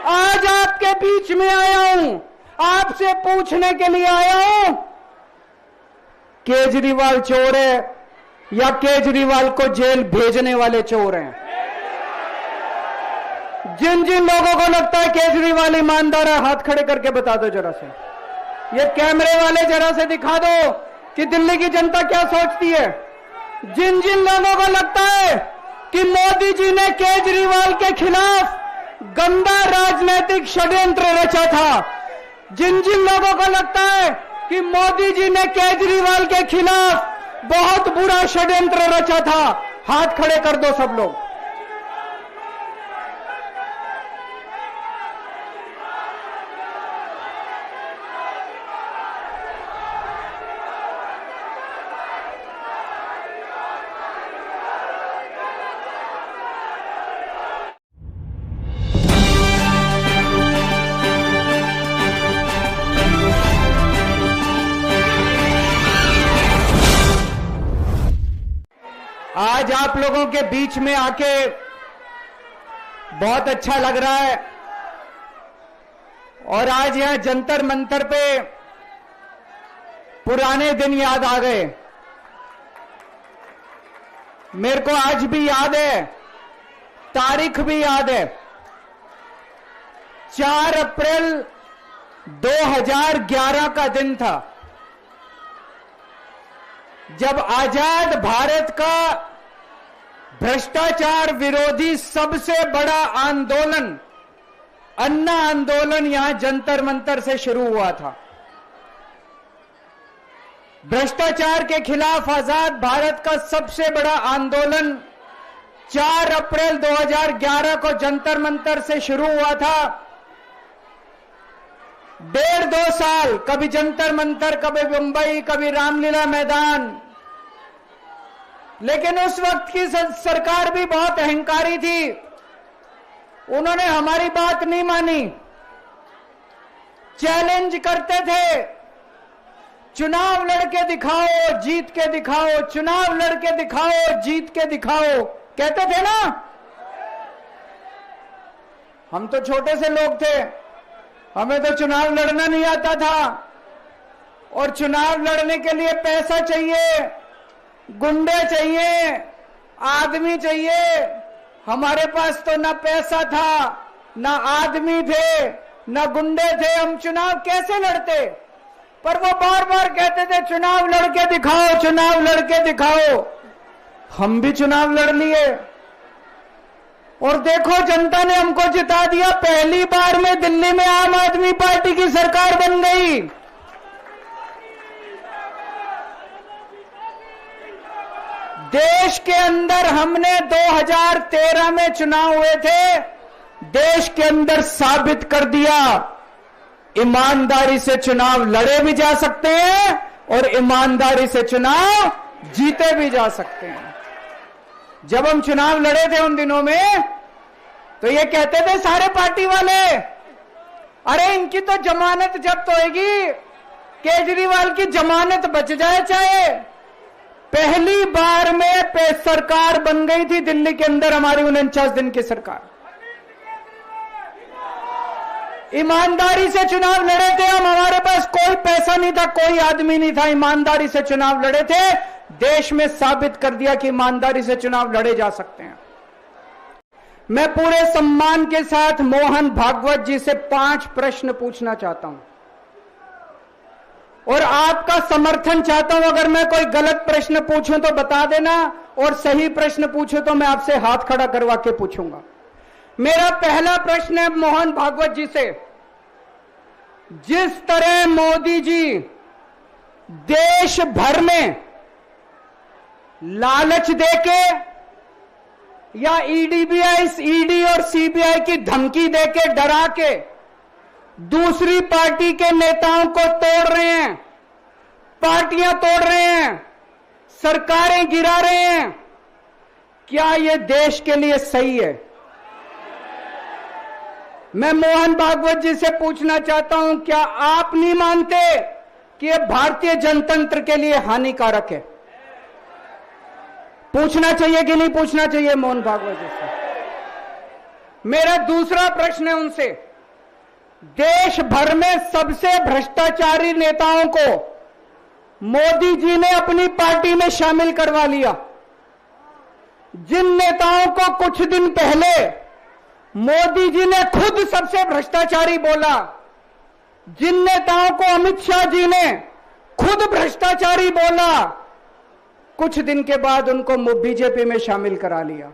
आज आपके बीच में आया हूं, आपसे पूछने के लिए आया हूं, केजरीवाल चोर है या केजरीवाल को जेल भेजने वाले चोर हैं? जिन जिन लोगों को लगता है केजरीवाल ईमानदार है, हाथ खड़े करके बता दो जरा से। ये कैमरे वाले जरा से दिखा दो कि दिल्ली की जनता क्या सोचती है। जिन जिन लोगों को लगता है कि मोदी जी ने केजरीवाल के खिलाफ गंदा राजनीतिक षड्यंत्र रचा था, जिन जिन लोगों को लगता है कि मोदी जी ने केजरीवाल के खिलाफ बहुत बुरा षड्यंत्र रचा था, हाथ खड़े कर दो सब लोग। आज आप लोगों के बीच में आके बहुत अच्छा लग रहा है और आज यहां जंतर मंतर पे पुराने दिन याद आ गए। मेरे को आज भी याद है, तारीख भी याद है, 4 अप्रैल 2011 का दिन था जब आजाद भारत का भ्रष्टाचार विरोधी सबसे बड़ा आंदोलन अन्ना आंदोलन यहां जंतर मंतर से शुरू हुआ था। भ्रष्टाचार के खिलाफ आजाद भारत का सबसे बड़ा आंदोलन 4 अप्रैल 2011 को जंतर मंतर से शुरू हुआ था। 1.5-2 साल कभी जंतर मंतर, कभी मुंबई, कभी रामलीला मैदान। लेकिन उस वक्त की सरकार भी बहुत अहंकारी थी, उन्होंने हमारी बात नहीं मानी, चैलेंज करते थे, चुनाव लड़के दिखाओ, जीत के दिखाओ, चुनाव लड़के दिखाओ, जीत के दिखाओ, कहते थे ना। हम तो छोटे से लोग थे, हमें तो चुनाव लड़ना नहीं आता था और चुनाव लड़ने के लिए पैसा चाहिए, गुंडे चाहिए, आदमी चाहिए। हमारे पास तो ना पैसा था, ना आदमी थे, ना गुंडे थे, हम चुनाव कैसे लड़ते? पर वो बार बार कहते थे चुनाव लड़के दिखाओ, चुनाव लड़के दिखाओ। हम भी चुनाव लड़ लिए और देखो जनता ने हमको जिता दिया। पहली बार में दिल्ली में आम आदमी पार्टी की सरकार बन गई। देश के अंदर हमने 2013 में चुनाव हुए थे, देश के अंदर साबित कर दिया ईमानदारी से चुनाव लड़े भी जा सकते हैं और ईमानदारी से चुनाव जीते भी जा सकते हैं। जब हम चुनाव लड़े थे उन दिनों में तो ये कहते थे सारे पार्टी वाले, अरे इनकी तो जमानत जब्त होएगी, केजरीवाल की जमानत बच जाए चाहे। पहली बार में सरकार बन गई थी दिल्ली के अंदर हमारी 49 दिन की सरकार। ईमानदारी से चुनाव लड़े थे हम, हमारे पास कोई पैसा नहीं था, कोई आदमी नहीं था, ईमानदारी से चुनाव लड़े थे। देश में साबित कर दिया कि ईमानदारी से चुनाव लड़े जा सकते हैं। मैं पूरे सम्मान के साथ मोहन भागवत जी से 5 प्रश्न पूछना चाहता हूं और आपका समर्थन चाहता हूं। अगर मैं कोई गलत प्रश्न पूछूं तो बता देना और सही प्रश्न पूछूं तो मैं आपसे हाथ खड़ा करवा के पूछूंगा। मेरा पहला प्रश्न है मोहन भागवत जी से, जिस तरह मोदी जी देश भर में लालच देके या ईडी और सीबीआई की धमकी देके डरा के दूसरी पार्टी के नेताओं को तोड़ रहे हैं, पार्टियां तोड़ रहे हैं, सरकारें गिरा रहे हैं, क्या यह देश के लिए सही है? मैं मोहन भागवत जी से पूछना चाहता हूं, क्या आप नहीं मानते कि यह भारतीय जनतंत्र के लिए हानिकारक है? पूछना चाहिए कि नहीं पूछना चाहिए मोहन भागवत जी से? मेरा दूसरा प्रश्न है उनसे, देश भर में सबसे भ्रष्टाचारी नेताओं को मोदी जी ने अपनी पार्टी में शामिल करवा लिया। जिन नेताओं को कुछ दिन पहले मोदी जी ने खुद सबसे भ्रष्टाचारी बोला, जिन नेताओं को अमित शाह जी ने खुद भ्रष्टाचारी बोला, कुछ दिन के बाद उनको बीजेपी में शामिल करा लिया।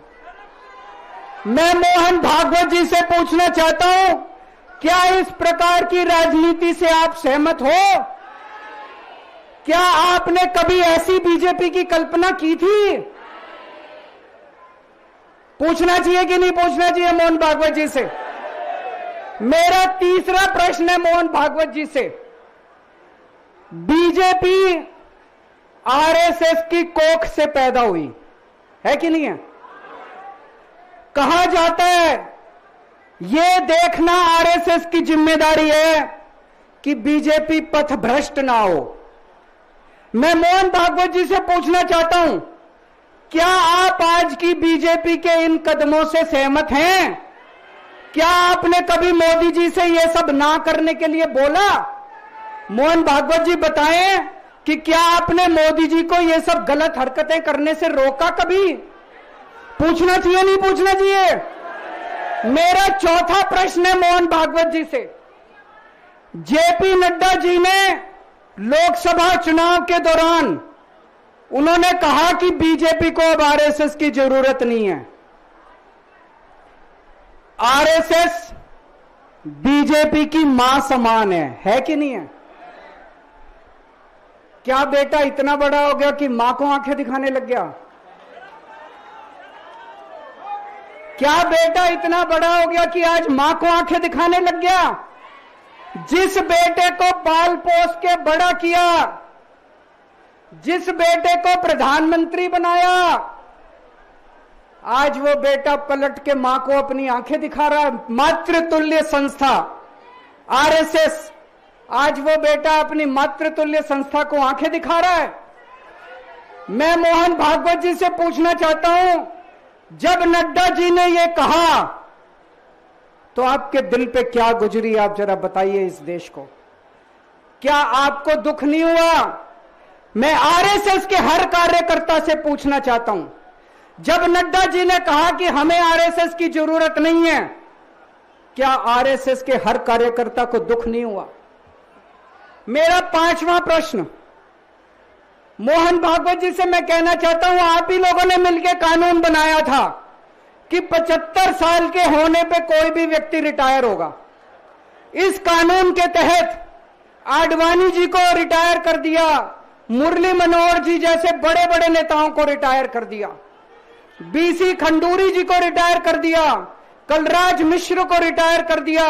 मैं मोहन भागवत जी से पूछना चाहता हूं, क्या इस प्रकार की राजनीति से आप सहमत हो? क्या आपने कभी ऐसी बीजेपी की कल्पना की थी? पूछना चाहिए कि नहीं पूछना चाहिए मोहन भागवत जी से? मेरा तीसरा प्रश्न है मोहन भागवत जी से। बीजेपी आरएसएस की कोख से पैदा हुई है कि नहीं है? कहा जाता है यह देखना आरएसएस की जिम्मेदारी है कि बीजेपी पथभ्रष्ट ना हो। मैं मोहन भागवत जी से पूछना चाहता हूं, क्या आप आज की बीजेपी के इन कदमों से सहमत हैं? क्या आपने कभी मोदी जी से यह सब ना करने के लिए बोला? मोहन भागवत जी बताएं कि क्या आपने मोदी जी को यह सब गलत हरकतें करने से रोका कभी? पूछना चाहिए नहीं पूछना चाहिए? मेरा चौथा प्रश्न है मोहन भागवत जी से। जेपी नड्डा जी ने लोकसभा चुनाव के दौरान उन्होंने कहा कि बीजेपी को अब आरएसएस की जरूरत नहीं है। आरएसएस बीजेपी की मां समान है कि नहीं है? क्या बेटा इतना बड़ा हो गया कि मां को आंखें दिखाने लग गया? क्या बेटा इतना बड़ा हो गया कि आज मां को आंखें दिखाने लग गया? जिस बेटे को पाल पोस के बड़ा किया, जिस बेटे को प्रधानमंत्री बनाया, आज वो बेटा पलट के मां को अपनी आंखें दिखा रहा है। मातृतुल्य संस्था आरएसएस, आज वो बेटा अपनी मातृतुल्य संस्था को आंखें दिखा रहा है। मैं मोहन भागवत जी से पूछना चाहता हूं, जब नड्डा जी ने ये कहा तो आपके दिल पे क्या गुजरी, आप जरा बताइए इस देश को। क्या आपको दुख नहीं हुआ? मैं आरएसएस के हर कार्यकर्ता से पूछना चाहता हूं, जब नड्डा जी ने कहा कि हमें आरएसएस की जरूरत नहीं है, क्या आरएसएस के हर कार्यकर्ता को दुख नहीं हुआ? मेरा पांचवा प्रश्न मोहन भागवत जी से मैं कहना चाहता हूं, आप ही लोगों ने मिलकर कानून बनाया था कि 75 साल के होने पे कोई भी व्यक्ति रिटायर होगा। इस कानून के तहत आडवाणी जी को रिटायर कर दिया, मुरली मनोहर जी जैसे बड़े बड़े नेताओं को रिटायर कर दिया, बीसी खंडूरी जी को रिटायर कर दिया, कलराज मिश्र को रिटायर कर दिया,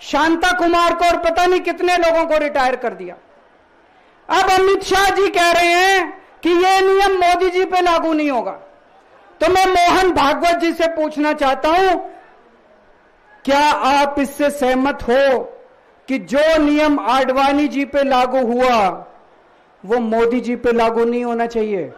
शांता कुमार को और पता नहीं कितने लोगों को रिटायर कर दिया। अब अमित शाह जी कह रहे हैं कि यह नियम मोदी जी पे लागू नहीं होगा। तो मैं मोहन भागवत जी से पूछना चाहता हूं, क्या आप इससे सहमत हो कि जो नियम आडवाणी जी पे लागू हुआ वो मोदी जी पे लागू नहीं होना चाहिए?